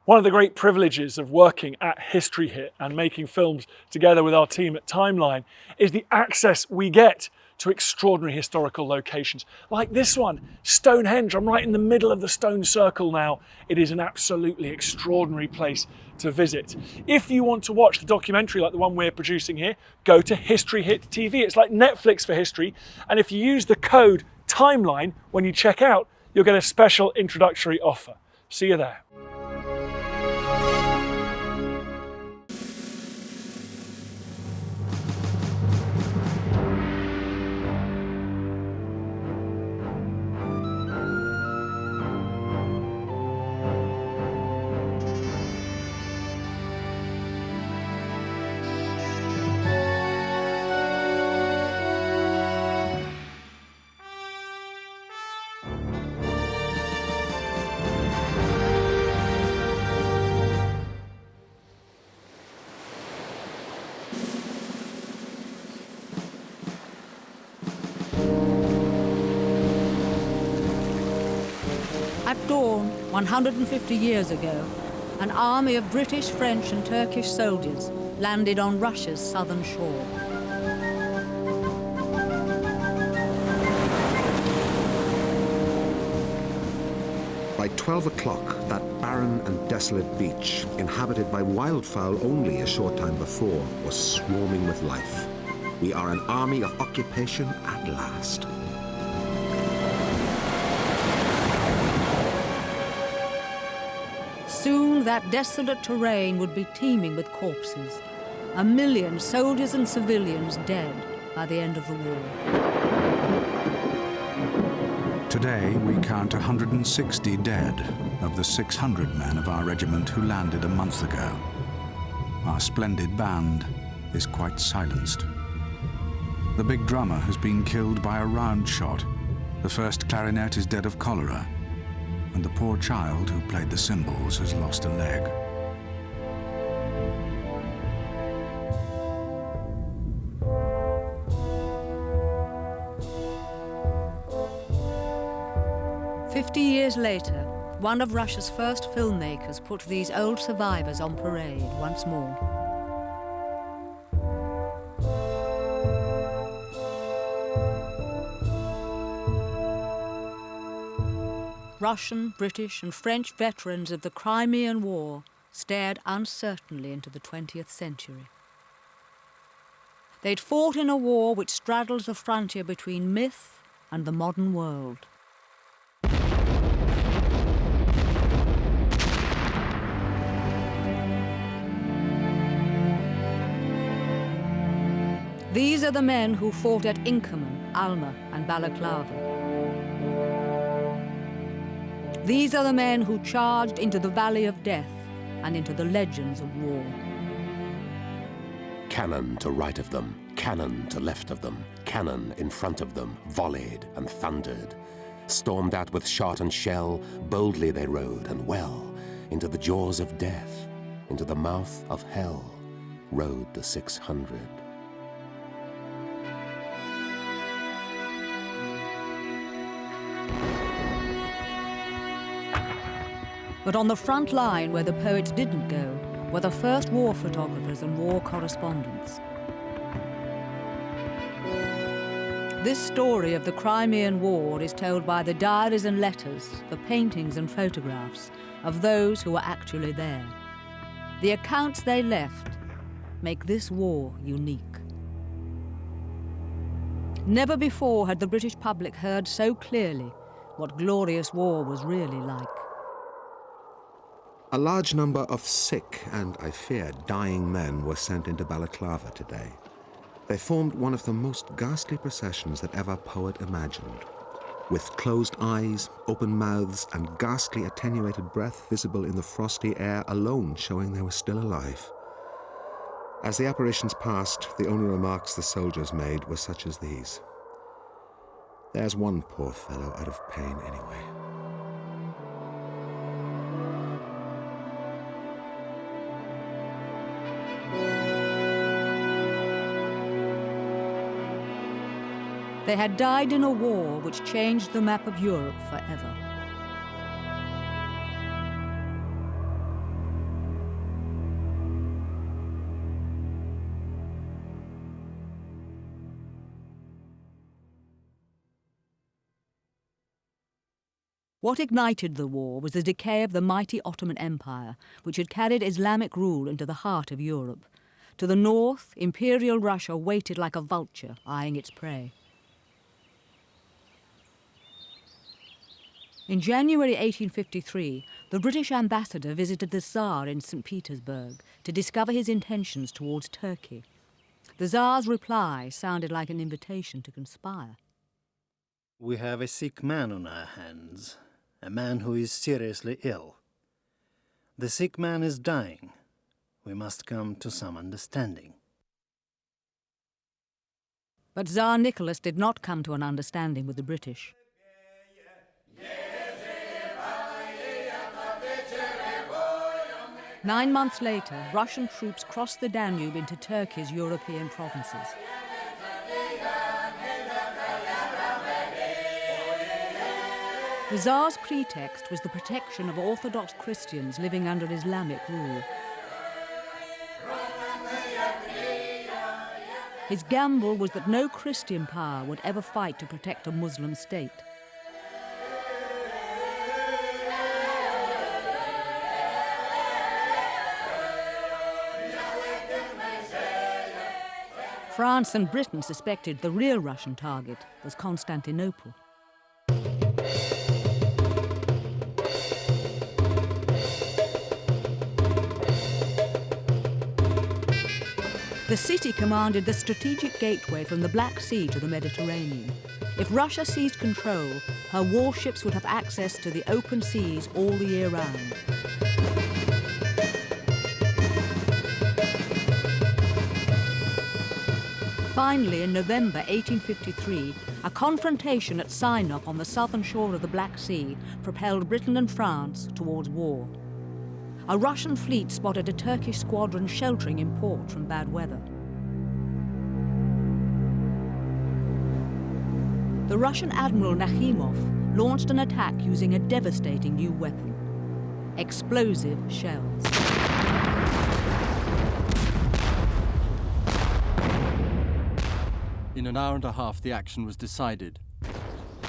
One of the great privileges of working at History Hit and making films together with our team at Timeline is the access we get to extraordinary historical locations. Like this one, Stonehenge. I'm right in the middle of the stone circle now. It is an absolutely extraordinary place to visit. If you want to watch the documentary like the one we're producing here, go to History Hit TV. It's like Netflix for history. And if you use the code Timeline when you check out, you'll get a special introductory offer. See you there. At dawn, 150 years ago, an army of British, French and Turkish soldiers landed on Russia's southern shore. By 12 o'clock, that barren and desolate beach, inhabited by wildfowl only a short time before, was swarming with life. We are an army of occupation at last. Soon that desolate terrain would be teeming with corpses. 1 million soldiers and civilians dead by the end of the war. Today we count 160 dead of the 600 men of our regiment who landed a month ago. Our splendid band is quite silenced. The big drummer has been killed by a round shot. The first clarinet is dead of cholera. And the poor child who played the cymbals has lost a leg. "50 years later, one of Russia's first filmmakers put these old survivors on parade once more. Russian, British and French veterans of the Crimean War stared uncertainly into the 20th century. They'd fought in a war which straddles the frontier between myth and the modern world. These are the men who fought at Inkerman, Alma and Balaclava. These are the men who charged into the Valley of Death and into the legends of war. Cannon to right of them, cannon to left of them, cannon in front of them, volleyed and thundered. Stormed at with shot and shell, boldly they rode, and well, into the jaws of death, into the mouth of hell, rode the 600. But on the front line where the poets didn't go were the first war photographers and war correspondents. This story of the Crimean War is told by the diaries and letters, the paintings and photographs of those who were actually there. The accounts they left make this war unique. Never before had the British public heard so clearly what glorious war was really like. A large number of sick and, I fear, dying men were sent into Balaclava today. They formed one of the most ghastly processions that ever poet imagined, with closed eyes, open mouths, and ghastly attenuated breath visible in the frosty air alone showing they were still alive. As the apparitions passed, the only remarks the soldiers made were such as these. There's one poor fellow out of pain anyway. They had died in a war which changed the map of Europe forever. What ignited the war was the decay of the mighty Ottoman Empire, which had carried Islamic rule into the heart of Europe. To the north, Imperial Russia waited like a vulture, eyeing its prey. In January 1853, the British ambassador visited the Tsar in St. Petersburg to discover his intentions towards Turkey. The Tsar's reply sounded like an invitation to conspire. We have a sick man on our hands, a man who is seriously ill. The sick man is dying. We must come to some understanding. But Tsar Nicholas did not come to an understanding with the British. Nine months later, Russian troops crossed the Danube into Turkey's European provinces. The Tsar's pretext was the protection of Orthodox Christians living under Islamic rule. His gamble was that no Christian power would ever fight to protect a Muslim state. France and Britain suspected the real Russian target was Constantinople. The city commanded the strategic gateway from the Black Sea to the Mediterranean. If Russia seized control, her warships would have access to the open seas all the year round. Finally, in November 1853, a confrontation at Sinup on the southern shore of the Black Sea propelled Britain and France towards war. A Russian fleet spotted a Turkish squadron sheltering in port from bad weather. The Russian Admiral Nakhimov launched an attack using a devastating new weapon: explosive shells. In an hour and a half, the action was decided.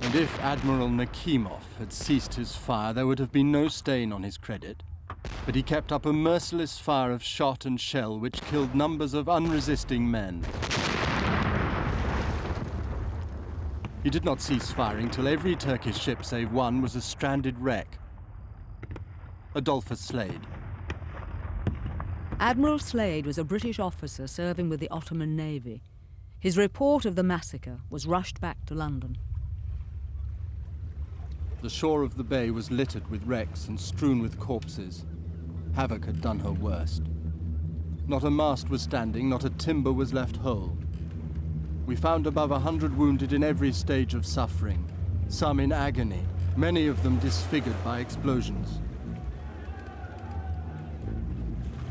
And if Admiral Nakhimov had ceased his fire, there would have been no stain on his credit. But he kept up a merciless fire of shot and shell which killed numbers of unresisting men. He did not cease firing till every Turkish ship save one was a stranded wreck. Adolphus Slade. Admiral Slade was a British officer serving with the Ottoman Navy. His report of the massacre was rushed back to London. The shore of the bay was littered with wrecks and strewn with corpses. Havoc had done her worst. Not a mast was standing, not a timber was left whole. We found above 100 wounded in every stage of suffering, some in agony, many of them disfigured by explosions.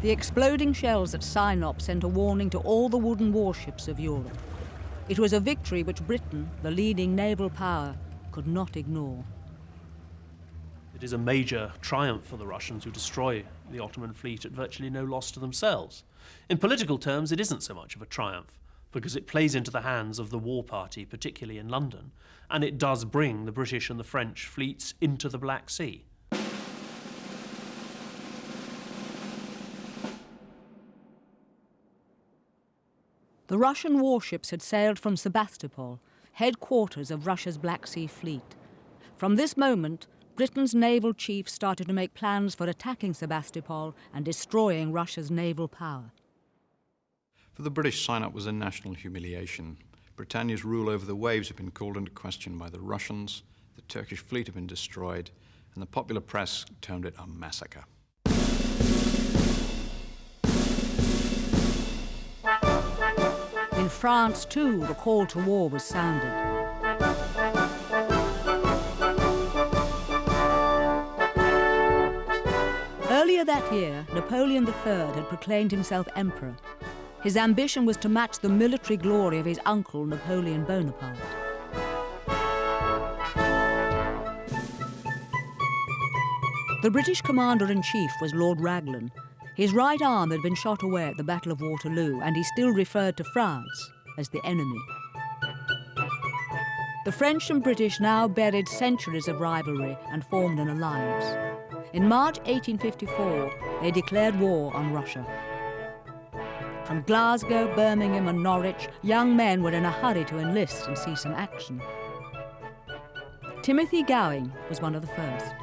The exploding shells at Sinup sent a warning to all the wooden warships of Europe. It was a victory which Britain, the leading naval power, could not ignore. It is a major triumph for the Russians, who destroy the Ottoman fleet at virtually no loss to themselves. In political terms, it isn't so much of a triumph, because it plays into the hands of the war party, particularly in London, and it does bring the British and the French fleets into the Black Sea. The Russian warships had sailed from Sebastopol, headquarters of Russia's Black Sea Fleet. From this moment, Britain's naval chiefs started to make plans for attacking Sebastopol and destroying Russia's naval power. For the British, Sinup was a national humiliation. Britannia's rule over the waves had been called into question by the Russians, the Turkish fleet had been destroyed, and the popular press termed it a massacre. In France, too, the call to war was sounded. Earlier that year, Napoleon III had proclaimed himself emperor. His ambition was to match the military glory of his uncle, Napoleon Bonaparte. The British commander-in-chief was Lord Raglan. His right arm had been shot away at the Battle of Waterloo, and he still referred to France as the enemy. The French and British now buried centuries of rivalry and formed an alliance. In March 1854, they declared war on Russia. From Glasgow, Birmingham and Norwich, young men were in a hurry to enlist and see some action. Timothy Gowing was one of the first.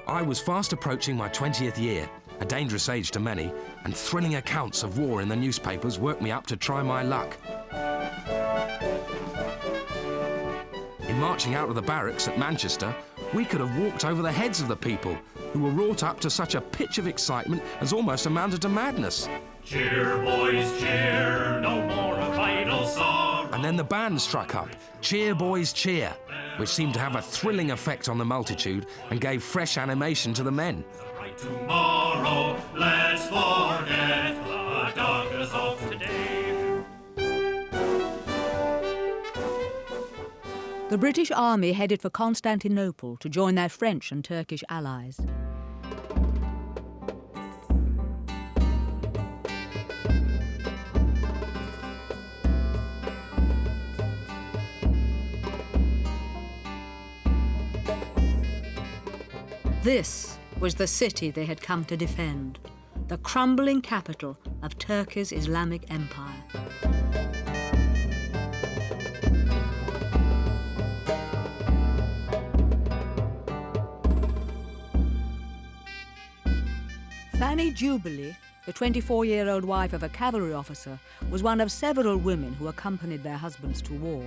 I was fast approaching my 20th year, a dangerous age to many, and thrilling accounts of war in the newspapers worked me up to try my luck. In marching out of the barracks at Manchester, we could have walked over the heads of the people, who were wrought up to such a pitch of excitement as almost amounted to madness. Cheer, boys, cheer, no more of idle sorrow. And then the band struck up, Cheer, Boys, Cheer, which seemed to have a thrilling effect on the multitude and gave fresh animation to the men. Right tomorrow, let's forget the darkness of today. The British Army headed for Constantinople to join their French and Turkish allies. This was the city they had come to defend, the crumbling capital of Turkey's Islamic Empire. Fanny Jubilee, the 24-year-old wife of a cavalry officer, was one of several women who accompanied their husbands to war.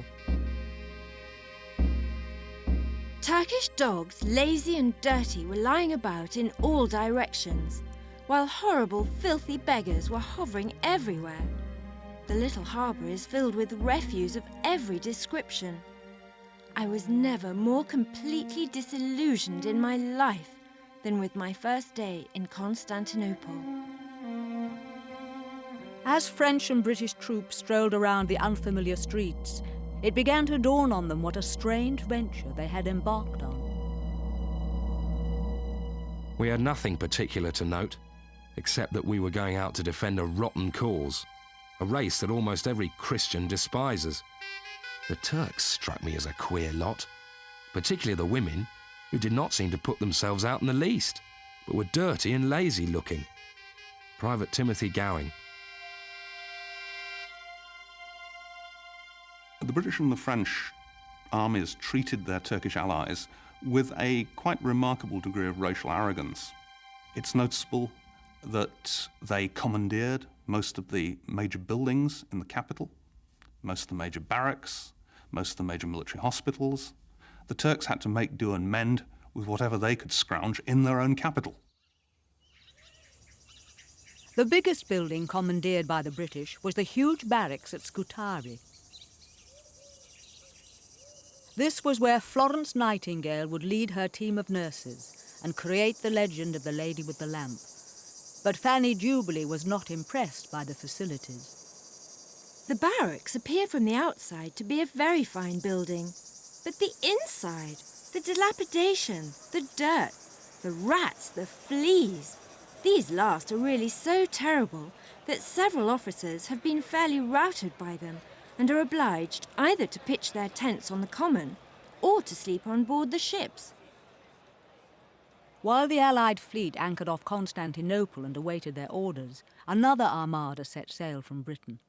Turkish dogs, lazy and dirty, were lying about in all directions, while horrible, filthy beggars were hovering everywhere. The little harbour is filled with refuse of every description. I was never more completely disillusioned in my life than with my first day in Constantinople. As French and British troops strolled around the unfamiliar streets, it began to dawn on them what a strange venture they had embarked on. We had nothing particular to note, except that we were going out to defend a rotten cause, a race that almost every Christian despises. The Turks struck me as a queer lot, particularly the women, who did not seem to put themselves out in the least, but were dirty and lazy looking. Private Timothy Gowing. The British and the French armies treated their Turkish allies with a quite remarkable degree of racial arrogance. It's noticeable that they commandeered most of the major buildings in the capital, most of the major barracks, most of the major military hospitals. The Turks had to make do and mend with whatever they could scrounge in their own capital. The biggest building commandeered by the British was the huge barracks at Scutari. This was where Florence Nightingale would lead her team of nurses and create the legend of the Lady with the Lamp. But Fanny Jubilee was not impressed by the facilities. The barracks appear from the outside to be a very fine building, but the inside, the dilapidation, the dirt, the rats, the fleas, these last are really so terrible that several officers have been fairly routed by them and are obliged either to pitch their tents on the common or to sleep on board the ships. While the Allied fleet anchored off Constantinople and awaited their orders, another armada set sail from Britain.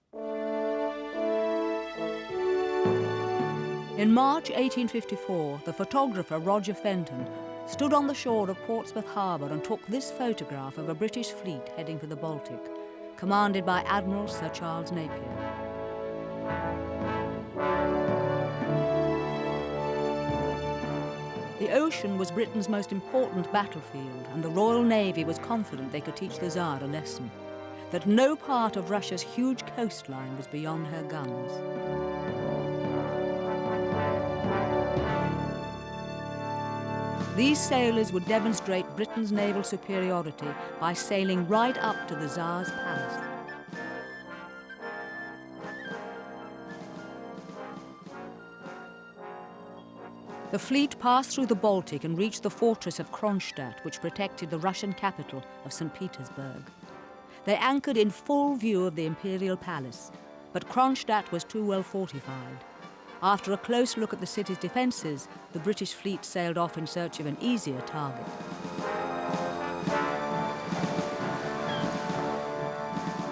In March 1854, the photographer Roger Fenton stood on the shore of Portsmouth Harbour and took this photograph of a British fleet heading for the Baltic, commanded by Admiral Sir Charles Napier. The ocean was Britain's most important battlefield, and the Royal Navy was confident they could teach the Tsar a lesson, that no part of Russia's huge coastline was beyond her guns. These sailors would demonstrate Britain's naval superiority by sailing right up to the Tsar's palace. The fleet passed through the Baltic and reached the fortress of Kronstadt, which protected the Russian capital of St. Petersburg. They anchored in full view of the imperial palace, but Kronstadt was too well fortified. After a close look at the city's defences, the British fleet sailed off in search of an easier target.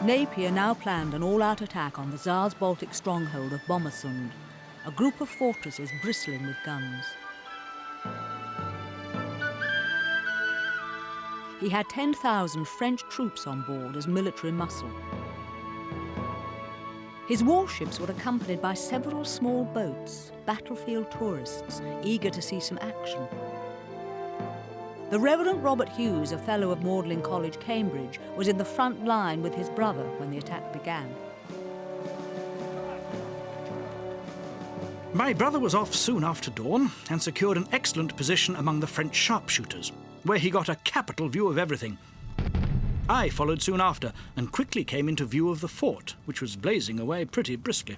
Napier now planned an all-out attack on the Tsar's Baltic stronghold of Bomasund, a group of fortresses bristling with guns. He had 10,000 French troops on board as military muscle. His warships were accompanied by several small boats, battlefield tourists, eager to see some action. The Reverend Robert Hughes, a fellow of Magdalen College, Cambridge, was in the front line with his brother when the attack began. My brother was off soon after dawn and secured an excellent position among the French sharpshooters, where he got a capital view of everything. I followed soon after and quickly came into view of the fort, which was blazing away pretty briskly.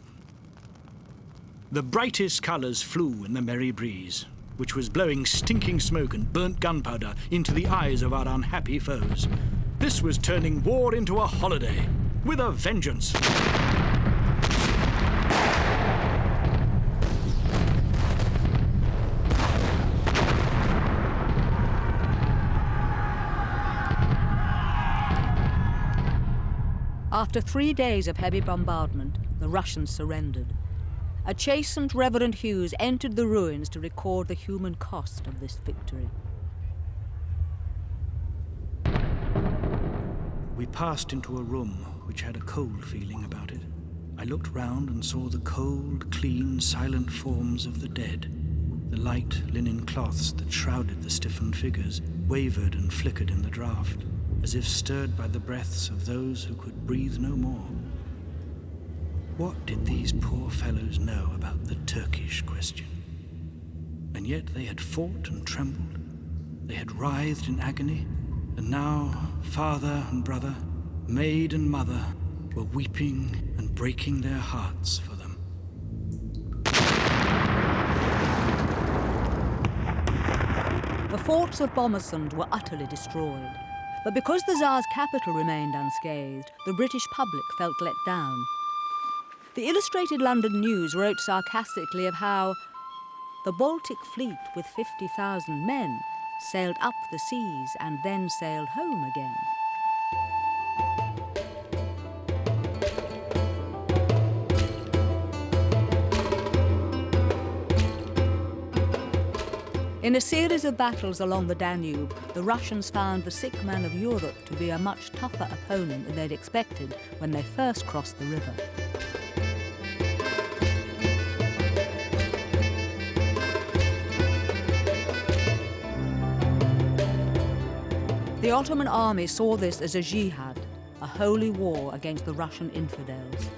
The brightest colours flew in the merry breeze, which was blowing stinking smoke and burnt gunpowder into the eyes of our unhappy foes. This was turning war into a holiday, with a vengeance. After 3 days of heavy bombardment, the Russians surrendered. A chastened Reverend Hughes entered the ruins to record the human cost of this victory. We passed into a room which had a cold feeling about it. I looked round and saw the cold, clean, silent forms of the dead. The light linen cloths that shrouded the stiffened figures wavered and flickered in the draught, as if stirred by the breaths of those who could breathe no more. What did these poor fellows know about the Turkish question? And yet they had fought and trembled, they had writhed in agony, and now father and brother, maid and mother were weeping and breaking their hearts for them. The forts of Bomasund were utterly destroyed. But because the Tsar's capital remained unscathed, the British public felt let down. The Illustrated London News wrote sarcastically of how the Baltic fleet with 50,000 men sailed up the seas and then sailed home again. In a series of battles along the Danube, the Russians found the sick man of Europe to be a much tougher opponent than they'd expected when they first crossed the river. The Ottoman army saw this as a jihad, a holy war against the Russian infidels.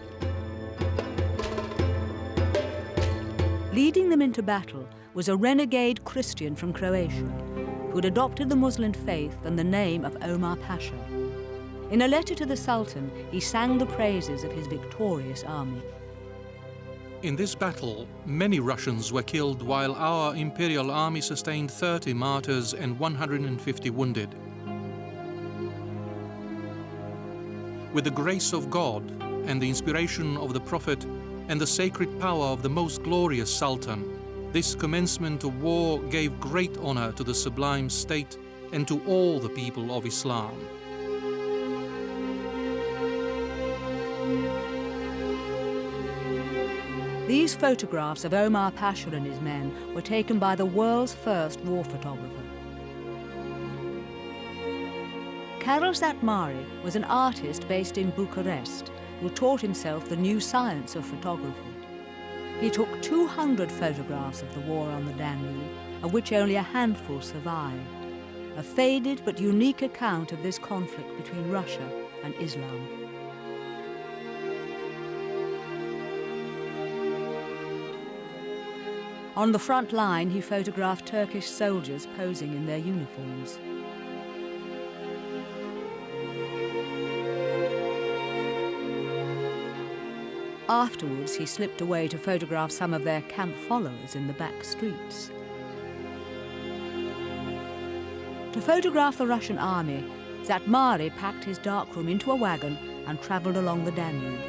Leading them into battle was a renegade Christian from Croatia who'd adopted the Muslim faith and the name of Omar Pasha. In a letter to the Sultan, he sang the praises of his victorious army. In this battle, many Russians were killed while our imperial army sustained 30 martyrs and 150 wounded. With the grace of God and the inspiration of the Prophet and the sacred power of the most glorious Sultan, this commencement of war gave great honor to the sublime state and to all the people of Islam. These photographs of Omar Pasha and his men were taken by the world's first war photographer. Karol Zatmari was an artist based in Bucharest who taught himself the new science of photography. He took 200 photographs of the war on the Danube, of which only a handful survived. A faded but unique account of this conflict between Russia and Islam. On the front line, he photographed Turkish soldiers posing in their uniforms. Afterwards, he slipped away to photograph some of their camp followers in the back streets. To photograph the Russian army, Zatmari packed his darkroom into a wagon and travelled along the Danube.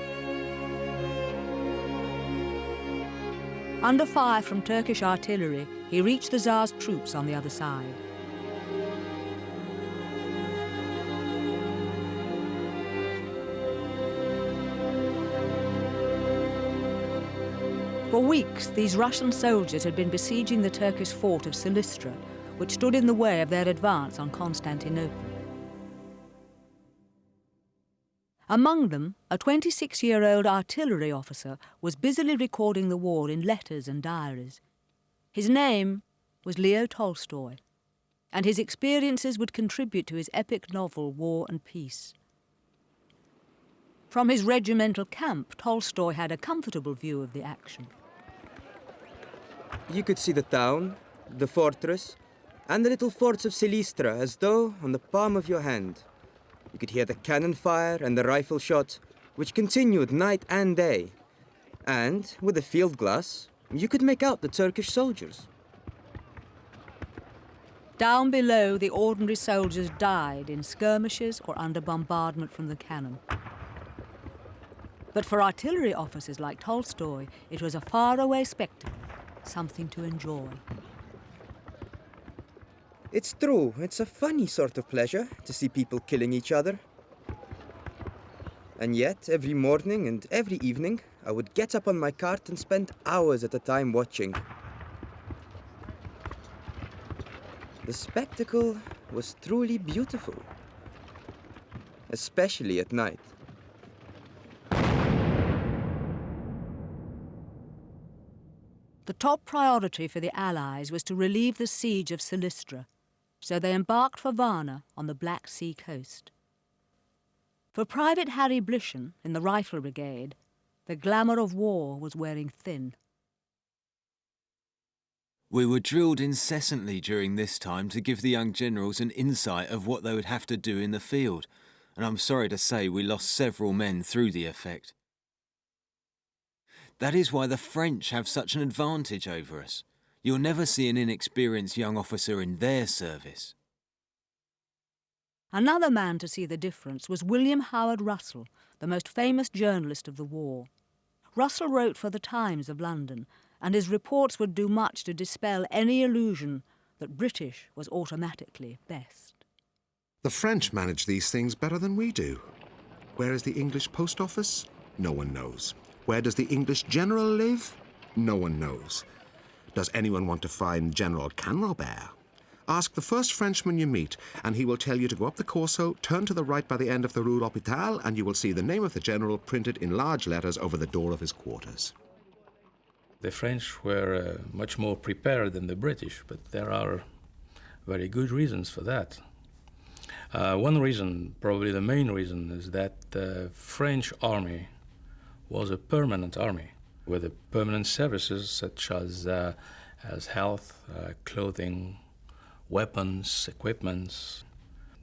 Under fire from Turkish artillery, he reached the Tsar's troops on the other side. For weeks, these Russian soldiers had been besieging the Turkish fort of Silistra, which stood in the way of their advance on Constantinople. Among them, a 26-year-old artillery officer was busily recording the war in letters and diaries. His name was Leo Tolstoy, and his experiences would contribute to his epic novel War and Peace. From his regimental camp, Tolstoy had a comfortable view of the action. You could see the town, the fortress, and the little forts of Silistra as though on the palm of your hand. You could hear the cannon fire and the rifle shot, which continued night and day. And, with a field glass, you could make out the Turkish soldiers. Down below, the ordinary soldiers died in skirmishes or under bombardment from the cannon. But for artillery officers like Tolstoy, it was a faraway spectacle, something to enjoy. It's true, it's a funny sort of pleasure to see people killing each other. And yet, every morning and every evening, I would get up on my cart and spend hours at a time watching. The spectacle was truly beautiful, especially at night. The top priority for the Allies was to relieve the siege of Silistra, so they embarked for Varna on the Black Sea coast. For Private Harry Blishen in the Rifle Brigade, the glamour of war was wearing thin. We were drilled incessantly during this time to give the young generals an insight of what they would have to do in the field, and I'm sorry to say we lost several men through the effect. That is why the French have such an advantage over us. You'll never see an inexperienced young officer in their service. Another man to see the difference was William Howard Russell, the most famous journalist of the war. Russell wrote for the Times of London, and his reports would do much to dispel any illusion that British was automatically best. The French manage these things better than we do. Where is the English post office? No one knows. Where does the English general live? No one knows. Does anyone want to find General Canrobert? Ask the first Frenchman you meet, and he will tell you to go up the Corso, turn to the right by the end of the Rue l'Hôpital, and you will see the name of the general printed in large letters over the door of his quarters. The French were much more prepared than the British, but there are very good reasons for that. One reason, probably the main reason, is that the French army was a permanent army with permanent services such as health, clothing, weapons, equipments.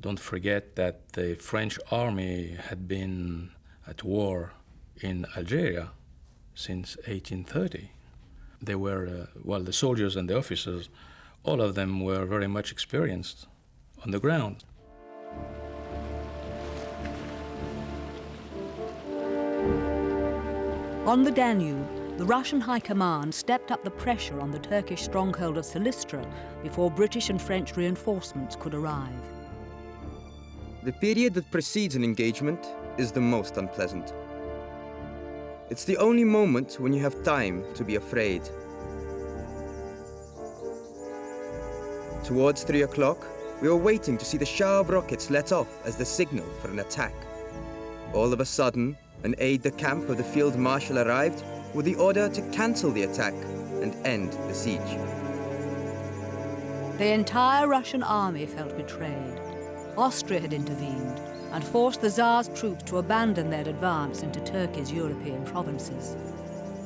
Don't forget that the French army had been at war in Algeria since 1830. They were, the soldiers and the officers, all of them were very much experienced on the ground. On the Danube, the Russian High Command stepped up the pressure on the Turkish stronghold of Silistra before British and French reinforcements could arrive. The period that precedes an engagement is the most unpleasant. It's the only moment when you have time to be afraid. Towards 3 o'clock, we were waiting to see the shower of rockets let off as the signal for an attack. All of a sudden, an aide-de-camp of the field marshal arrived with the order to cancel the attack and end the siege. The entire Russian army felt betrayed. Austria had intervened and forced the Tsar's troops to abandon their advance into Turkey's European provinces.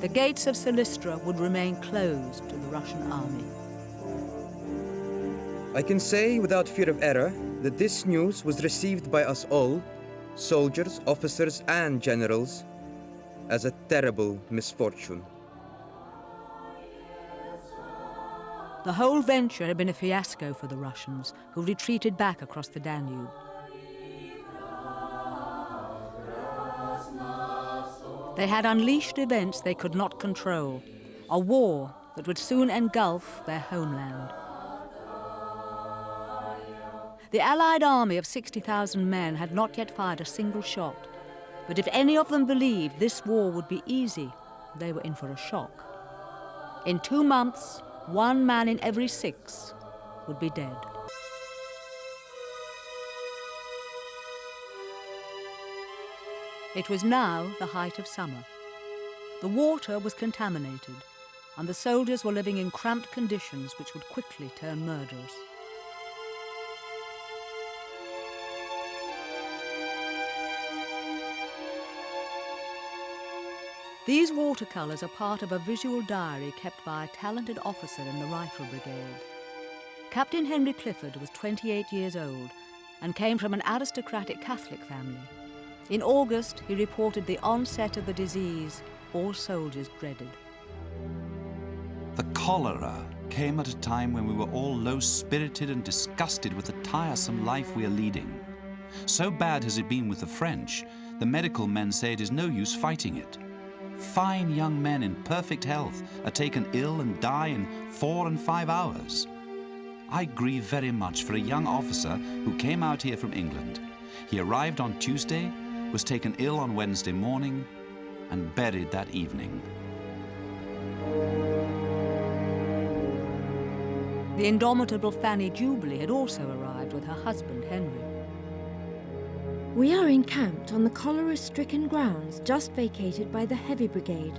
The gates of Silistra would remain closed to the Russian army. I can say without fear of error that this news was received by us all, soldiers, officers, and generals, as a terrible misfortune. The whole venture had been a fiasco for the Russians, who retreated back across the Danube. They had unleashed events they could not control, a war that would soon engulf their homeland. The Allied army of 60,000 men had not yet fired a single shot, but if any of them believed this war would be easy, they were in for a shock. In 2 months, 1 man in every 6 would be dead. It was now the height of summer. The water was contaminated, and the soldiers were living in cramped conditions which would quickly turn murderous. These watercolours are part of a visual diary kept by a talented officer in the Rifle Brigade. Captain Henry Clifford was 28 years old and came from an aristocratic Catholic family. In August, he reported the onset of the disease all soldiers dreaded. The cholera came at a time when we were all low-spirited and disgusted with the tiresome life we are leading. So bad has it been with the French, the medical men say it is no use fighting it. Fine young men in perfect health are taken ill and die in 4 and 5 hours. I grieve very much for a young officer who came out here from England. He arrived on Tuesday, was taken ill on Wednesday morning, and buried that evening. The indomitable Fanny Jubilee had also arrived with her husband, Henry. We are encamped on the cholera-stricken grounds just vacated by the Heavy Brigade.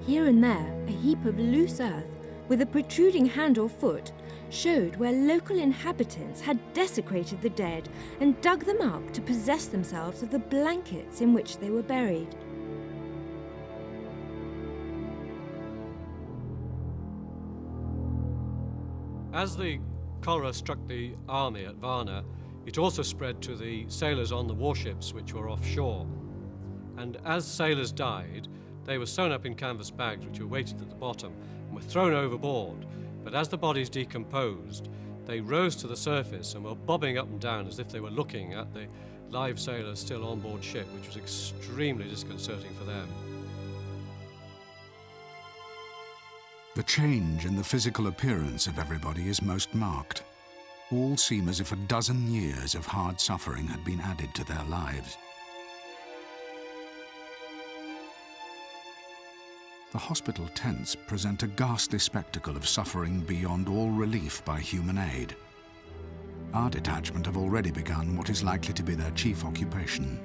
Here and there, a heap of loose earth with a protruding hand or foot showed where local inhabitants had desecrated the dead and dug them up to possess themselves of the blankets in which they were buried. As the cholera struck the army at Varna, it also spread to the sailors on the warships which were offshore. And as sailors died, they were sewn up in canvas bags which were weighted at the bottom and were thrown overboard. But as the bodies decomposed, they rose to the surface and were bobbing up and down as if they were looking at the live sailors still on board ship, which was extremely disconcerting for them. The change in the physical appearance of everybody is most marked. All seem as if a dozen years of hard suffering had been added to their lives. The hospital tents present a ghastly spectacle of suffering beyond all relief by human aid. Our detachment have already begun what is likely to be their chief occupation,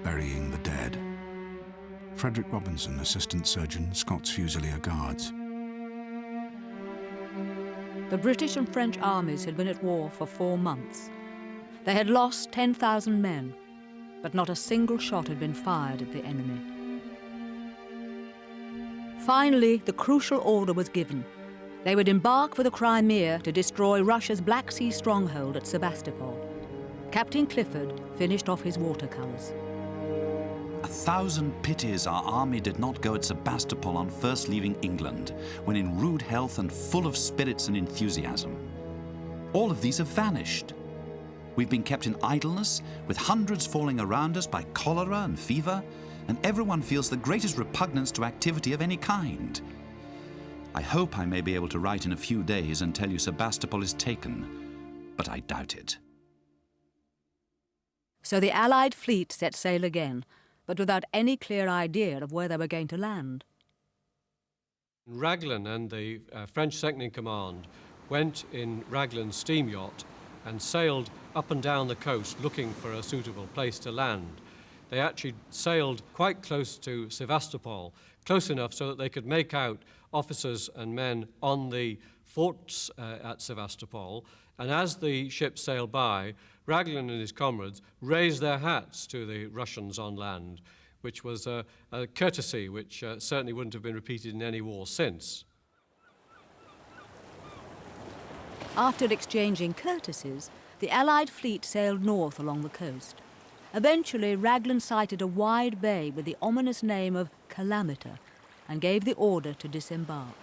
burying the dead. Frederick Robinson, Assistant Surgeon, Scots Fusilier Guards. The British and French armies had been at war for 4 months. They had lost 10,000 men, but not a single shot had been fired at the enemy. Finally, the crucial order was given. They would embark for the Crimea to destroy Russia's Black Sea stronghold at Sevastopol. Captain Clifford finished off his watercolours. 1,000 pities our army did not go at Sebastopol on first leaving England, when in rude health and full of spirits and enthusiasm. All of these have vanished. We've been kept in idleness, with hundreds falling around us by cholera and fever, and everyone feels the greatest repugnance to activity of any kind. I hope I may be able to write in a few days and tell you Sebastopol is taken, but I doubt it. So the Allied fleet set sail again, but without any clear idea of where they were going to land. Raglan and the French second-in-command went in Raglan's steam yacht and sailed up and down the coast looking for a suitable place to land. They actually sailed quite close to Sevastopol, close enough so that they could make out officers and men on the forts at Sevastopol, and as the ship sailed by, Raglan and his comrades raised their hats to the Russians on land, which was a courtesy which certainly wouldn't have been repeated in any war since. After exchanging courtesies, the Allied fleet sailed north along the coast. Eventually, Raglan sighted a wide bay with the ominous name of Calamita and gave the order to disembark.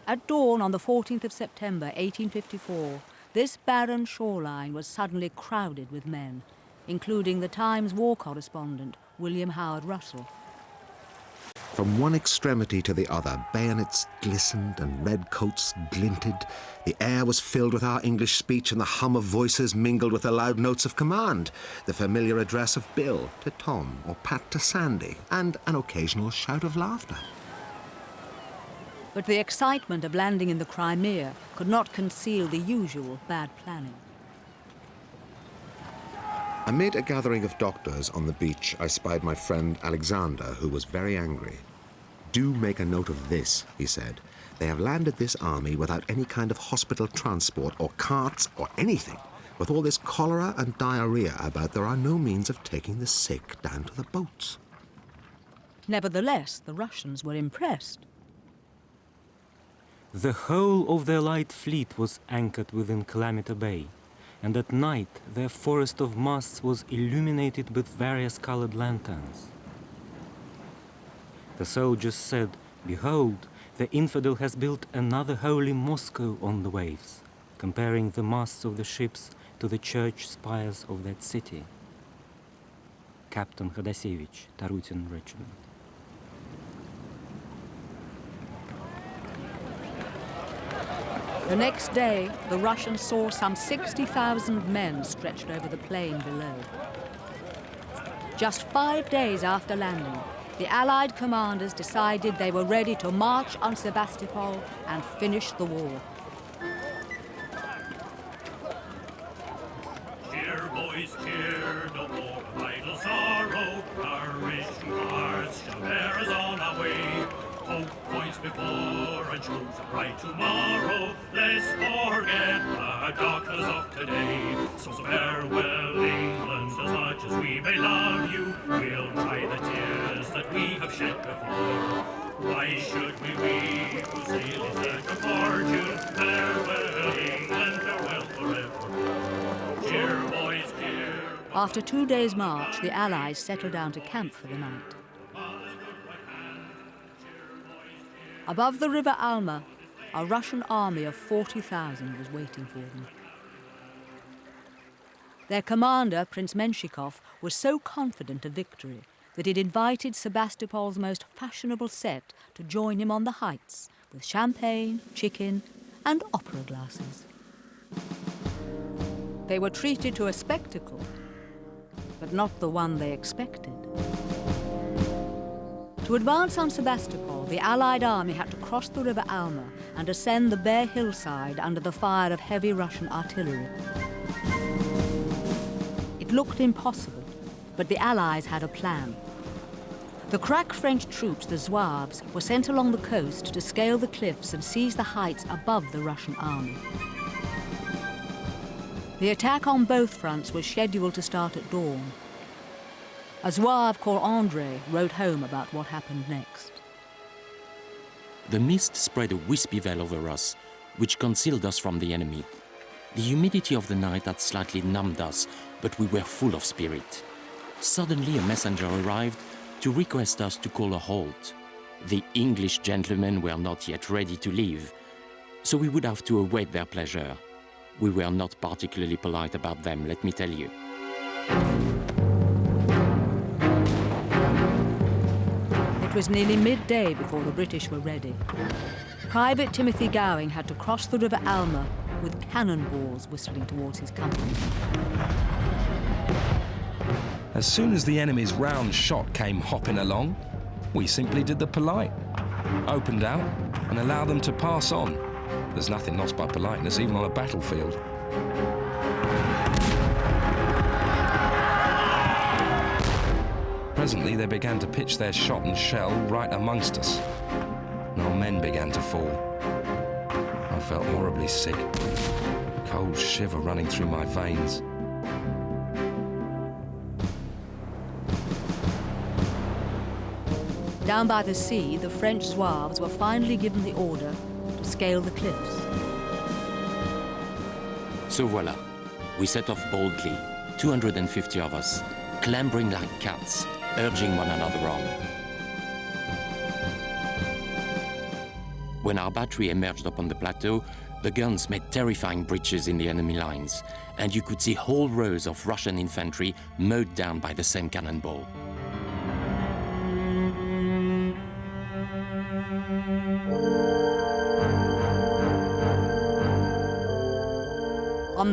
At dawn on the 14th of September 1854, this barren shoreline was suddenly crowded with men, including the Times war correspondent, William Howard Russell. From one extremity to the other, bayonets glistened and red coats glinted. The air was filled with our English speech, and the hum of voices mingled with the loud notes of command, the familiar address of Bill to Tom or Pat to Sandy, and an occasional shout of laughter. But the excitement of landing in the Crimea could not conceal the usual bad planning. Amid a gathering of doctors on the beach, I spied my friend Alexander, who was very angry. "Do make a note of this," he said. "They have landed this army without any kind of hospital transport or carts or anything. With all this cholera and diarrhea about, there are no means of taking the sick down to the boats." Nevertheless, the Russians were impressed. The whole of their light fleet was anchored within Calamity Bay, and at night their forest of masts was illuminated with various colored lanterns. The soldiers said, "Behold, the infidel has built another holy Moscow on the waves, comparing the masts of the ships to the church spires of that city." Captain Hodasevich, Tarutin Regiment. The next day, the Russians saw some 60,000 men stretched over the plain below. Just 5 days after landing, the Allied commanders decided they were ready to march on Sebastopol and finish the war. Cheer, boys, cheer, no more of idle sorrow. Courage to hearts shall bear us on our way. Hope points before and shows a bright tomorrow. Let's forget the darkness of today. So farewell, England, as much as we may love you. We'll dry the tears that we have shed before. Why should we weep who sail in search of fortune? Farewell, England, farewell forever. Cheer, boys, cheer. After 2 days' march, the Allies settled down to camp for the night. Above the river Alma, a Russian army of 40,000 was waiting for them. Their commander, Prince Menshikov, was so confident of victory that he'd invited Sebastopol's most fashionable set to join him on the heights with champagne, chicken, and opera glasses. They were treated to a spectacle, but not the one they expected. To advance on Sebastopol, the Allied army had to cross the river Alma and ascend the bare hillside under the fire of heavy Russian artillery. It looked impossible, but the Allies had a plan. The crack French troops, the Zouaves, were sent along the coast to scale the cliffs and seize the heights above the Russian army. The attack on both fronts was scheduled to start at dawn. A Zouave called André wrote home about what happened next. The mist spread a wispy veil over us, which concealed us from the enemy. The humidity of the night had slightly numbed us, but we were full of spirit. Suddenly a messenger arrived to request us to call a halt. The English gentlemen were not yet ready to leave, so we would have to await their pleasure. We were not particularly polite about them, let me tell you. It was nearly midday before the British were ready. Private Timothy Gowing had to cross the river Alma with cannonballs whistling towards his company. As soon as the enemy's round shot came hopping along, we simply did the polite. Opened out and allowed them to pass on. There's nothing lost by politeness, even on a battlefield. Presently, they began to pitch their shot and shell right amongst us. And our men began to fall. I felt horribly sick, a cold shiver running through my veins. Down by the sea, the French Zouaves were finally given the order to scale the cliffs. So voila, we set off boldly, 250 of us, clambering like cats, urging one another on. When our battery emerged upon the plateau, the guns made terrifying breaches in the enemy lines, and you could see whole rows of Russian infantry mowed down by the same cannonball.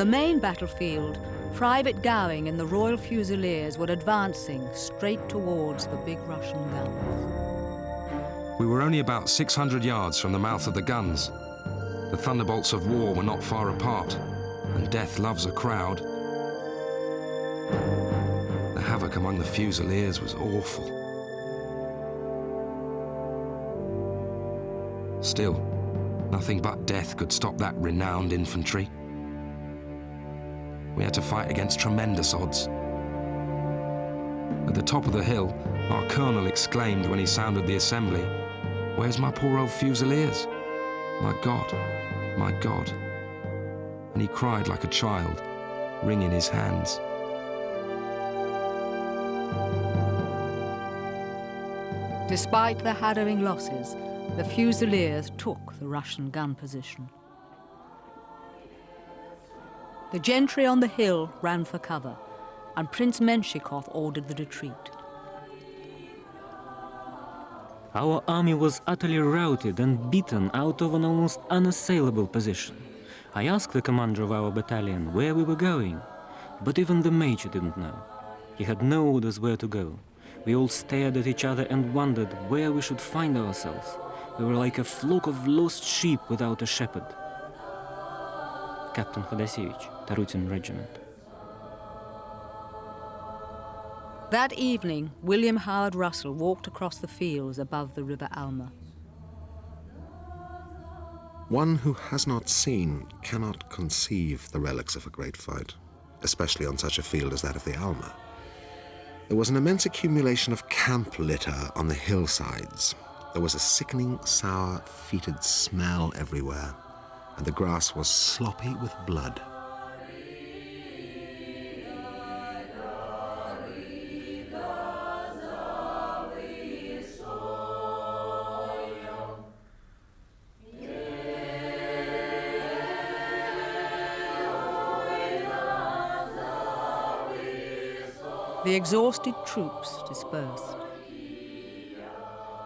the main battlefield, Private Gowing and the Royal Fusiliers were advancing straight towards the big Russian guns. We were only about 600 yards from the mouth of the guns. The thunderbolts of war were not far apart, and death loves a crowd. The havoc among the Fusiliers was awful. Still, nothing but death could stop that renowned infantry. We had to fight against tremendous odds. At the top of the hill, our colonel exclaimed when he sounded the assembly, "Where's my poor old Fusiliers? My God, my God." And he cried like a child, wringing his hands. Despite the harrowing losses, the Fusiliers took the Russian gun position. The gentry on the hill ran for cover, and Prince Menshikov ordered the retreat. Our army was utterly routed and beaten out of an almost unassailable position. I asked the commander of our battalion where we were going, but even the major didn't know. He had no orders where to go. We all stared at each other and wondered where we should find ourselves. We were like a flock of lost sheep without a shepherd. Captain Khodasevich, Tarutin Regiment. That evening, William Howard Russell walked across the fields above the River Alma. One who has not seen cannot conceive the relics of a great fight, especially on such a field as that of the Alma. There was an immense accumulation of camp litter on the hillsides. There was a sickening, sour, fetid smell everywhere, and the grass was sloppy with blood. The exhausted troops dispersed.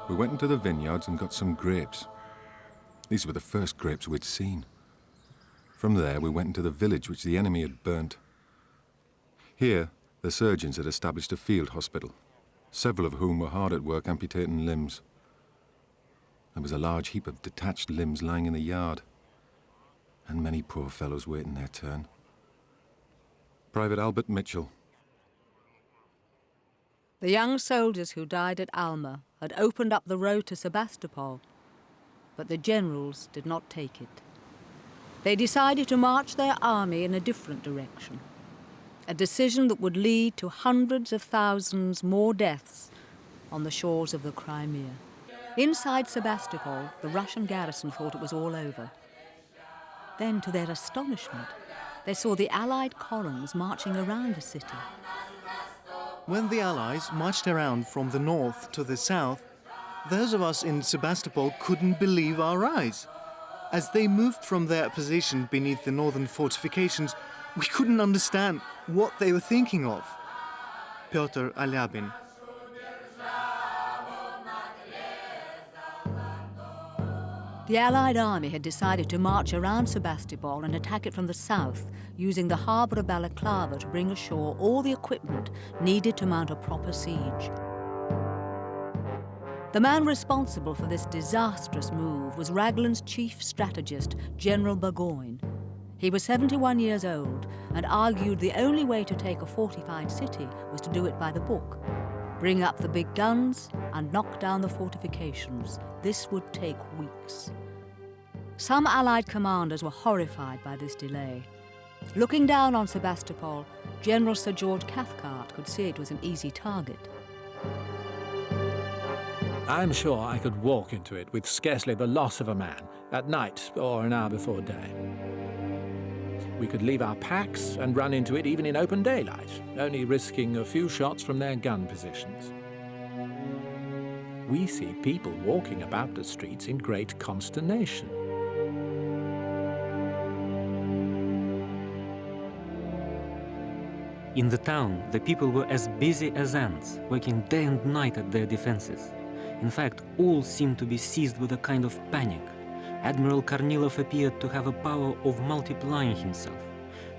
We went into the vineyards and got some grapes. These were the first grapes we'd seen. From there, we went into the village which the enemy had burnt. Here, the surgeons had established a field hospital, several of whom were hard at work amputating limbs. There was a large heap of detached limbs lying in the yard, and many poor fellows waiting their turn. Private Albert Mitchell. The young soldiers who died at Alma had opened up the road to Sebastopol, but the generals did not take it. They decided to march their army in a different direction, a decision that would lead to hundreds of thousands more deaths on the shores of the Crimea. Inside Sebastopol, the Russian garrison thought it was all over. Then, to their astonishment, they saw the Allied columns marching around the city. When the Allies marched around from the north to the south, those of us in Sebastopol couldn't believe our eyes. As they moved from their position beneath the northern fortifications, we couldn't understand what they were thinking of. Pyotr Alyabin. The Allied army had decided to march around Sebastopol and attack it from the south, using the harbour of Balaclava to bring ashore all the equipment needed to mount a proper siege. The man responsible for this disastrous move was Raglan's chief strategist, General Burgoyne. He was 71 years old and argued the only way to take a fortified city was to do it by the book. Bring up the big guns and knock down the fortifications. This would take weeks. Some Allied commanders were horrified by this delay. Looking down on Sebastopol, General Sir George Cathcart could see it was an easy target. I'm sure I could walk into it with scarcely the loss of a man, at night or an hour before day. We could leave our packs and run into it even in open daylight, only risking a few shots from their gun positions. We see people walking about the streets in great consternation. In the town, the people were as busy as ants, working day and night at their defenses. In fact, all seemed to be seized with a kind of panic. Admiral Kornilov appeared to have a power of multiplying himself.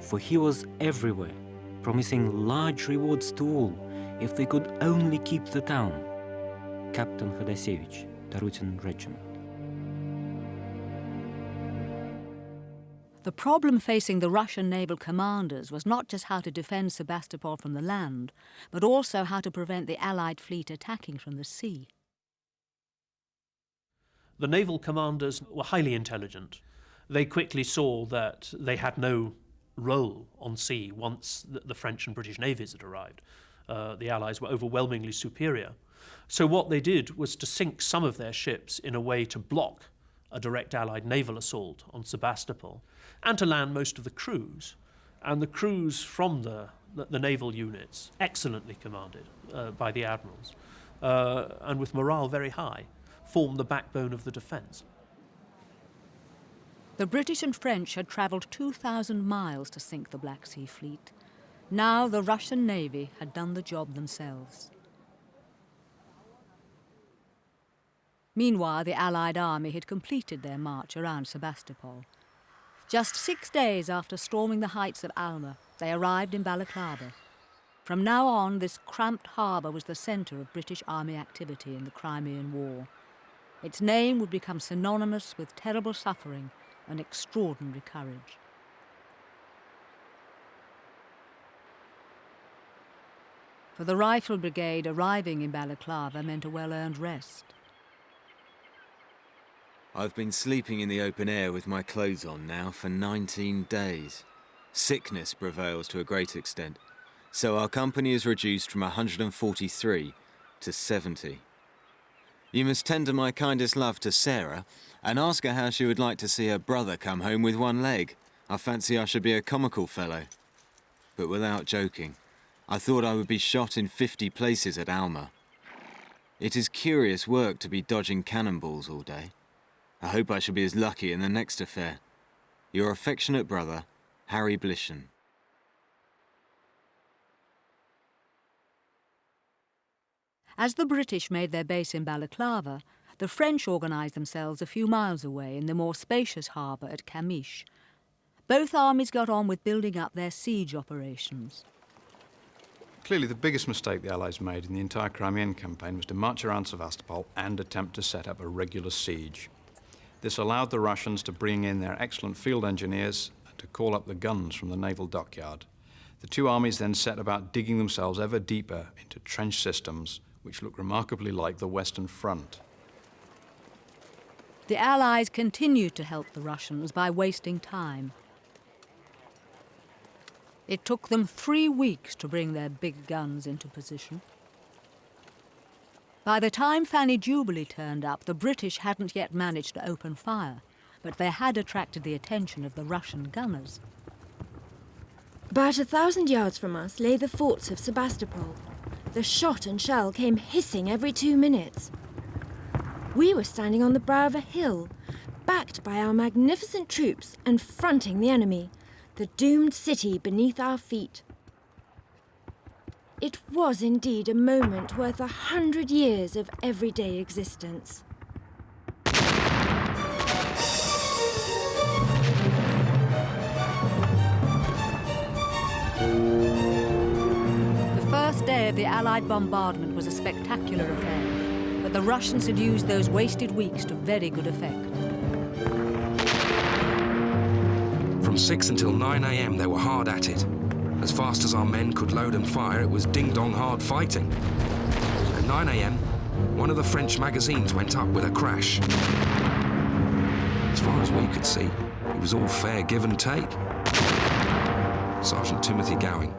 for he was everywhere, promising large rewards to all if they could only keep the town. Captain Hodasevich, Tarutin Regiment. The problem facing the Russian naval commanders was not just how to defend Sebastopol from the land, but also how to prevent the Allied fleet attacking from the sea. The naval commanders were highly intelligent. They quickly saw that they had no role on sea once the French and British navies had arrived. The Allies were overwhelmingly superior. So what they did was to sink some of their ships in a way to block a direct Allied naval assault on Sebastopol, and to land most of the crews. And the crews from the naval units, excellently commanded by the admirals, and with morale very high, formed the backbone of the defence. The British and French had travelled 2,000 miles to sink the Black Sea Fleet. Now the Russian Navy had done the job themselves. Meanwhile, the Allied army had completed their march around Sebastopol. Just 6 days after storming the heights of Alma, they arrived in Balaclava. From now on, this cramped harbour was the centre of British army activity in the Crimean War. Its name would become synonymous with terrible suffering and extraordinary courage. For the Rifle Brigade, arriving in Balaclava meant a well-earned rest. I've been sleeping in the open air with my clothes on now for 19 days. Sickness prevails to a great extent, so our company is reduced from 143 to 70. You must tender my kindest love to Sarah and ask her how she would like to see her brother come home with one leg. I fancy I should be a comical fellow. But without joking, I thought I would be shot in 50 places at Alma. It is curious work to be dodging cannonballs all day. I hope I shall be as lucky in the next affair. Your affectionate brother, Harry Blishen. As the British made their base in Balaclava, the French organised themselves a few miles away in the more spacious harbour at Camiche. Both armies got on with building up their siege operations. Clearly, the biggest mistake the Allies made in the entire Crimean campaign was to march around Sevastopol and attempt to set up a regular siege. This allowed the Russians to bring in their excellent field engineers and to call up the guns from the naval dockyard. The two armies then set about digging themselves ever deeper into trench systems which look remarkably like the Western Front. The Allies continued to help the Russians by wasting time. It took them 3 weeks to bring their big guns into position. By the time Fanny Jubilee turned up, the British hadn't yet managed to open fire, but they had attracted the attention of the Russian gunners. About 1,000 yards from us lay the forts of Sebastopol. The shot and shell came hissing every 2 minutes. We were standing on the brow of a hill, backed by our magnificent troops and fronting the enemy, the doomed city beneath our feet. It was indeed a moment worth 100 years of everyday existence. The first day of the Allied bombardment was a spectacular affair, but the Russians had used those wasted weeks to very good effect. From 6 until 9 a.m. they were hard at it. As fast as our men could load and fire, it was ding-dong hard fighting. At 9 a.m., one of the French magazines went up with a crash. As far as we could see, it was all fair give and take. Sergeant Timothy Gowing.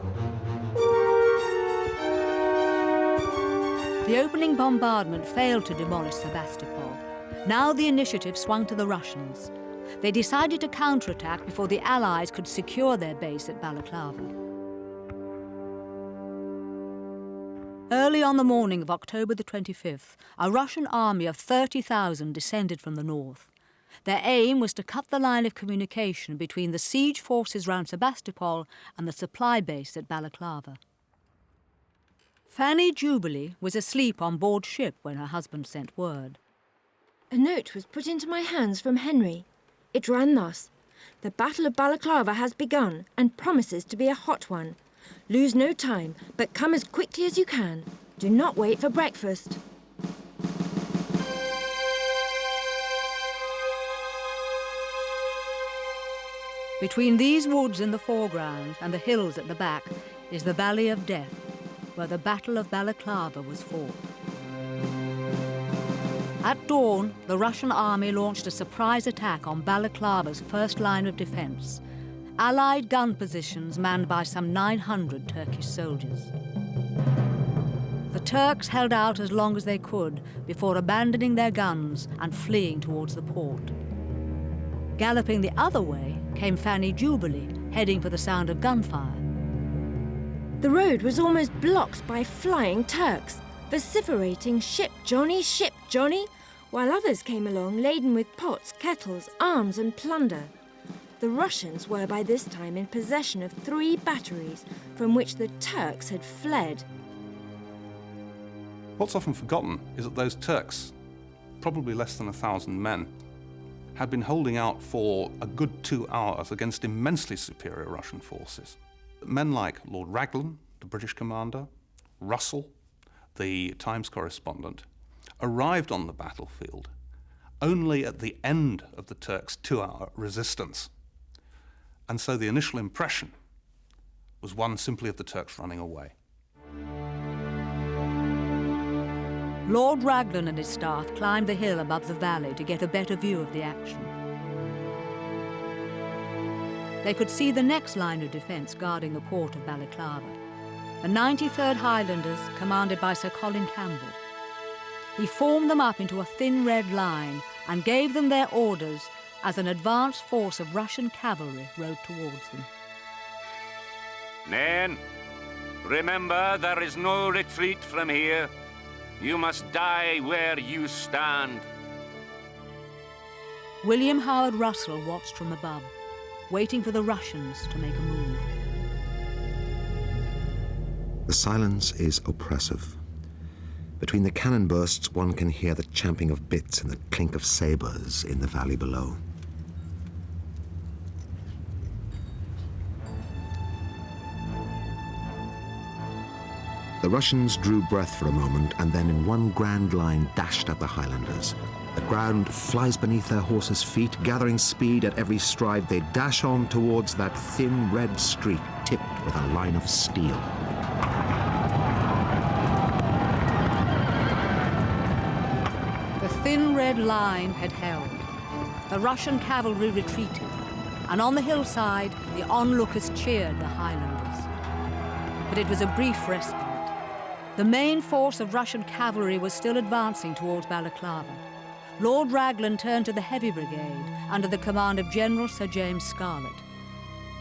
The opening bombardment failed to demolish Sebastopol. Now the initiative swung to the Russians. They decided to counterattack before the Allies could secure their base at Balaclava. Early on the morning of October the 25th, a Russian army of 30,000 descended from the north. Their aim was to cut the line of communication between the siege forces round Sebastopol and the supply base at Balaclava. Fanny Jubilee was asleep on board ship when her husband sent word. A note was put into my hands from Henry. It ran thus: The Battle of Balaclava has begun and promises to be a hot one. Lose no time, but come as quickly as you can. Do not wait for breakfast. Between these woods in the foreground and the hills at the back is the Valley of Death, where the Battle of Balaclava was fought. At dawn, the Russian army launched a surprise attack on Balaclava's first line of defense, Allied gun positions manned by some 900 Turkish soldiers. The Turks held out as long as they could before abandoning their guns and fleeing towards the port. Galloping the other way came Fanny Jubilee, heading for the sound of gunfire. The road was almost blocked by flying Turks, vociferating, "Ship Johnny, ship Johnny," while others came along laden with pots, kettles, arms and plunder. The Russians were by this time in possession of 3 batteries from which the Turks had fled. What's often forgotten is that those Turks, probably less than 1,000 men, had been holding out for a good 2 hours against immensely superior Russian forces. Men like Lord Raglan, the British commander, Russell, the Times correspondent, arrived on the battlefield only at the end of the Turks' 2-hour resistance. And so the initial impression was one simply of the Turks running away. Lord Raglan and his staff climbed the hill above the valley to get a better view of the action. They could see the next line of defence guarding the port of Balaclava, the 93rd Highlanders, commanded by Sir Colin Campbell. He formed them up into a thin red line and gave them their orders as an advance force of Russian cavalry rode towards them. Men, remember there is no retreat from here. You must die where you stand. William Howard Russell watched from above, waiting for the Russians to make a move. The silence is oppressive. Between the cannon bursts, one can hear the champing of bits and the clink of sabres in the valley below. The Russians drew breath for a moment and then in one grand line dashed at the Highlanders. The ground flies beneath their horses' feet. Gathering speed at every stride, they dash on towards that thin red streak tipped with a line of steel. The thin red line had held. The Russian cavalry retreated, and on the hillside, the onlookers cheered the Highlanders. But it was a brief respite. The main force of Russian cavalry was still advancing towards Balaclava. Lord Raglan turned to the Heavy Brigade under the command of General Sir James Scarlett.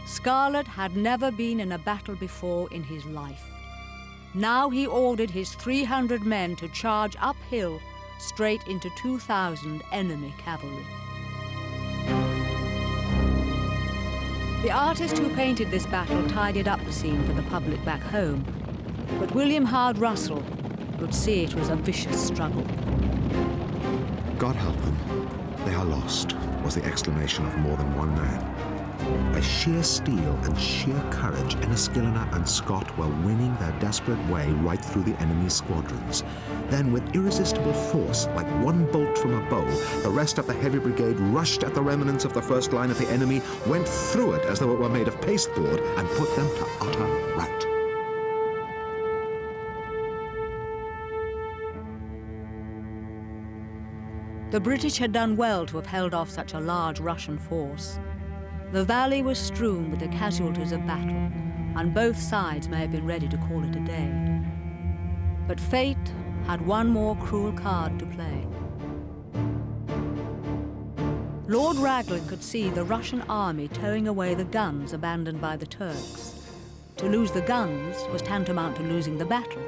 Scarlett had never been in a battle before in his life. Now he ordered his 300 men to charge uphill straight into 2,000 enemy cavalry. The artist who painted this battle tidied up the scene for the public back home, but William Howard Russell could see it was a vicious struggle. God help them. They are lost, was the exclamation of more than one man. By sheer steel and sheer courage, Enniskillen and Scott were winning their desperate way right through the enemy's squadrons. Then, with irresistible force, like one bolt from a bow, the rest of the Heavy Brigade rushed at the remnants of the first line of the enemy, went through it as though it were made of pasteboard, and put them to utter rout. The British had done well to have held off such a large Russian force. The valley was strewn with the casualties of battle, and both sides may have been ready to call it a day. But fate had one more cruel card to play. Lord Raglan could see the Russian army towing away the guns abandoned by the Turks. To lose the guns was tantamount to losing the battle.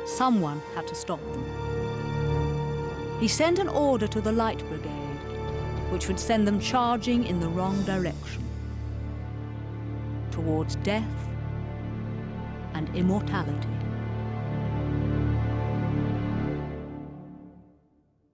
Someone had to stop them. He sent an order to the Light Brigade, which would send them charging in the wrong direction, towards death and immortality.